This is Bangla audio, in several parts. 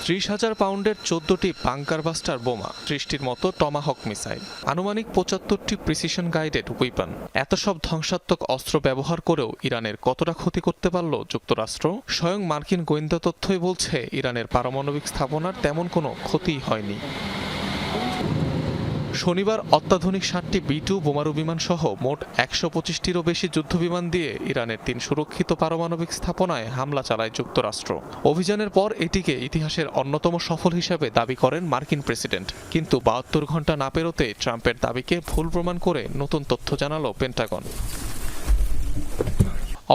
30,000 পাউন্ডের 14টি বাংকার বাস্টার বোমা, 30টির মতো টমাহক মিসাইল, আনুমানিক 75টি প্রিসিশন গাইডেড উইপন। এত সব ধ্বংসাত্মক অস্ত্র ব্যবহার করেও ইরানের কতটা ক্ষতি করতে পারল যুক্তরাষ্ট্র? স্বয়ং মার্কিন গোয়েন্দা তথ্যই বলছে ইরানের পারমাণবিক স্থাপনার তেমন কোনো ক্ষতিই হয়নি। শনিবার অত্যাধুনিক 7টি B-2 বোমারু বিমান সহ মোট 125টিরও বেশি যুদ্ধবিমান দিয়ে ইরানের 3 সুরক্ষিত পারমাণবিক স্থাপনায় হামলা চালায় যুক্তরাষ্ট্র। অভিযানের পর এটিকে ইতিহাসের অন্যতম সফল হিসাবে দাবি করেন মার্কিন প্রেসিডেন্ট। কিন্তু 72 ঘণ্টা না পেরোতে ট্রাম্পের দাবিকে ভুল প্রমাণ করে নতুন তথ্য জানালো পেন্টাগন।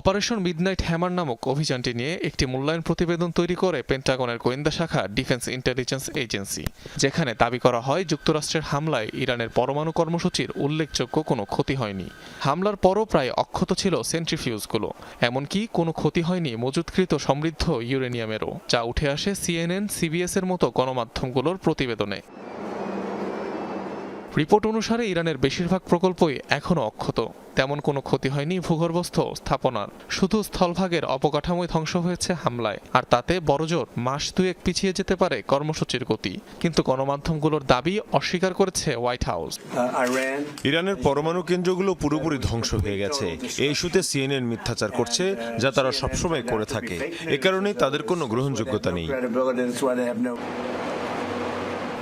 অপারেশন মিডনাইট হ্যামার নামক অভিযানটি নিয়ে একটি মূল্যায়ন প্রতিবেদন তৈরি করে পেন্টাগনের গোয়েন্দা শাখা ডিফেন্স ইন্টেলিজেন্স এজেন্সি, যেখানে দাবি করা হয় যুক্তরাষ্ট্রের হামলায় ইরানের পরমাণু কর্মসূচির উল্লেখযোগ্য কোনো ক্ষতি হয়নি। হামলার পরও প্রায় অক্ষত ছিল সেন্ট্রিফিউজগুলো, এমনকি কোনো ক্ষতি হয়নি মজুতকৃত সমৃদ্ধ ইউরেনিয়ামেরও, যা উঠে আসে CNN, CBS এর মতো গণমাধ্যমগুলোর প্রতিবেদনে। রিপোর্ট অনুসারে ইরানের বেশিরভাগ প্রকল্পই এখনও অক্ষত। তেমন কোনো ক্ষতি হয়নি ভূগর্ভস্থ স্থাপনার, শুধু স্থলভাগের অবকাঠামোই ধ্বংস হয়েছে হামলায়, আর তাতে বড়জোর মাস দুয়েক পিছিয়ে যেতে পারে কর্মসূচির গতি। কিন্তু গণমাধ্যমগুলোর দাবি অস্বীকার করেছে হোয়াইট হাউস। ইরানের পরমাণু কেন্দ্রগুলো পুরোপুরি ধ্বংস হয়ে গেছে। এই ইস্যুতে CNN মিথ্যাচার করছে, যা তারা সবসময় করে থাকে। এ কারণেই তাদের কোনো গ্রহণযোগ্যতা নেই।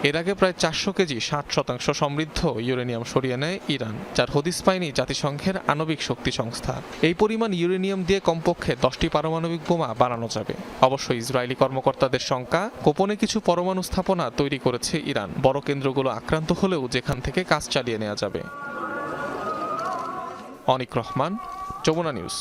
এর আগে প্রায় 400 কেজি 60% সমৃদ্ধ ইউরেনিয়াম সরিয়ে নেয় ইরান, যার হদিস পায়নি জাতিসংঘের আণবিক শক্তি সংস্থা। এই পরিমাণ ইউরেনিয়াম দিয়ে কমপক্ষে 10টি পারমাণবিক বোমা বানানো যাবে। অবশ্য ইসরায়েলি কর্মকর্তাদের শঙ্কা, গোপনে কিছু পরমাণু স্থাপনা তৈরি করেছে ইরান, বড় কেন্দ্রগুলো আক্রান্ত হলেও যেখান থেকে কাজ চালিয়ে নেওয়া যাবে। অনিক রহমান, যমুনা নিউজ।